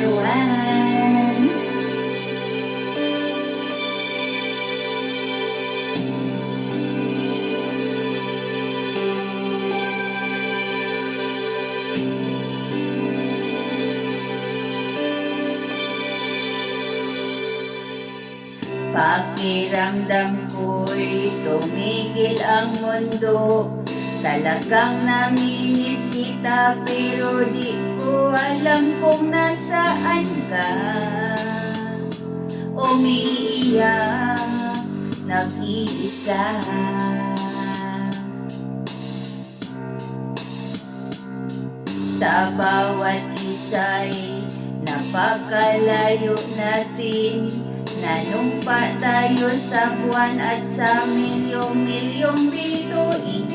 everyone! Pakiramdam ko'y tumigil ang mundo. Talagang namimiss kita pero di ko alam kung nasaan ka. Umiiyak, nag-iisa. Sa bawat isa'y napakalayo natin. Nanumpa tayo sa buwan at sa milyong-milyong bituin.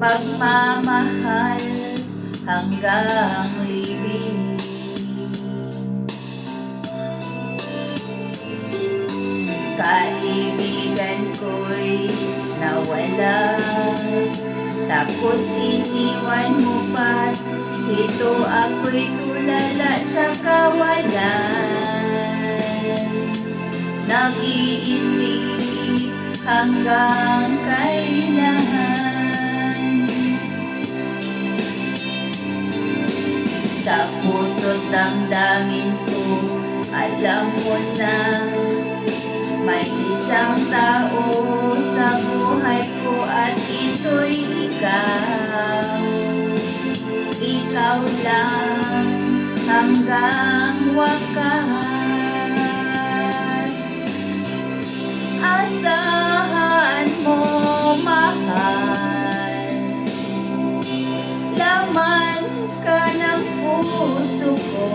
Pagmamahal hanggang libing. Kaibigan ko'y nawala, tapos iniwan mo pa. Ito ako'y tulala sa kawalan. Nag-iisip hanggang kailan. Sa puso't damdamin ko, alam mo na may isang tao sa buhay ko at ito'y ikaw. Ikaw lang hanggang wakas. Asahan mo, mahal. Laman ka ng puso ko.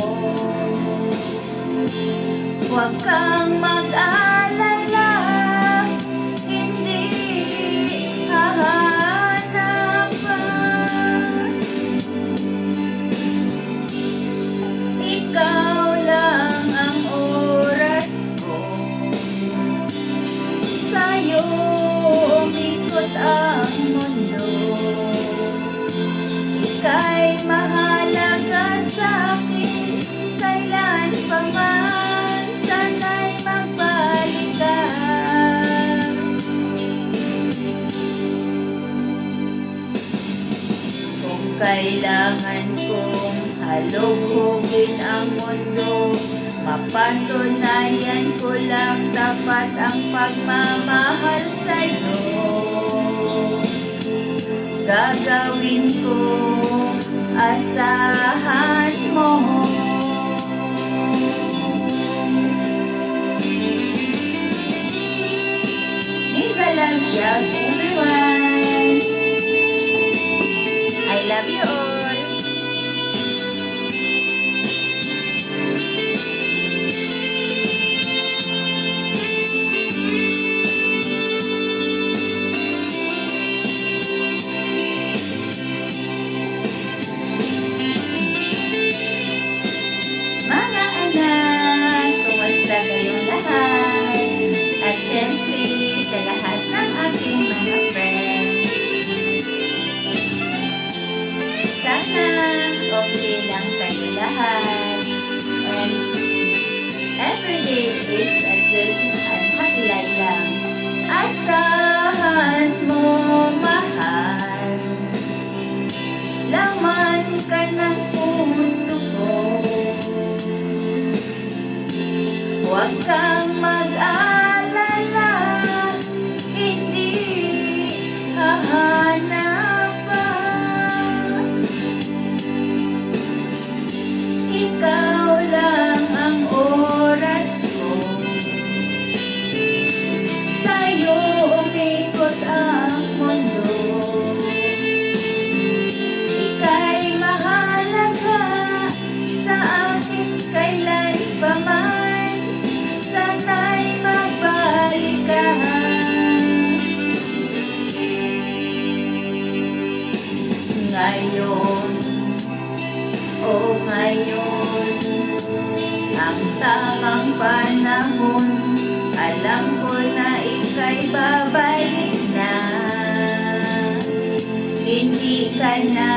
Huwag kang mag-alala, hindi hahanap pa. Ikaw lang ang oras ko. Sa'yo umikot ang mundo. Ika'y mahalaga sa'kin, kailan pa man, sana'y magbalik ka. Kung kailangan kong halugugin ang mundo, mapatunayan ko lang tapat ang pagmamahal sa'yo. Gagawin ko, asahan mo. Mega love shout everyone. I love you all. Mga anak, kumusta kayong lahat? At syempre, sa lahat ng aking mga friends. Sana okay lang kayo lahat. And everyday is a good and happy life lang. Asahan mo, mahal. Laman ka ng puso ko. Huwag kang mag-alala, hindi hahanap pa. Ikaw lang ang oras ko. Sa'yo umikot ang mundo. Ika'y mahalaga sa akin kailan pa man, sana'y magbalik ka. Ngayon, oh ngayon, ang tamang panahon. Alam ko na ika'y babalik na. Hindi ka na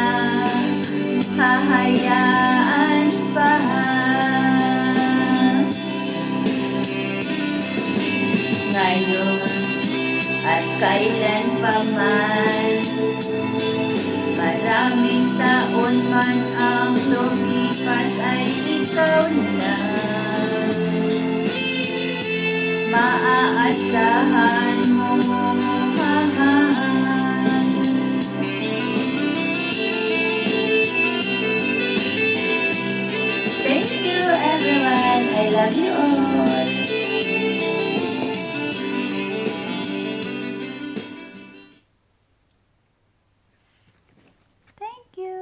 hahayaan man ang lumipas ay ikaw lang. Maaasahan mo, mahal. Thank you everyone. I love you all. Thank you.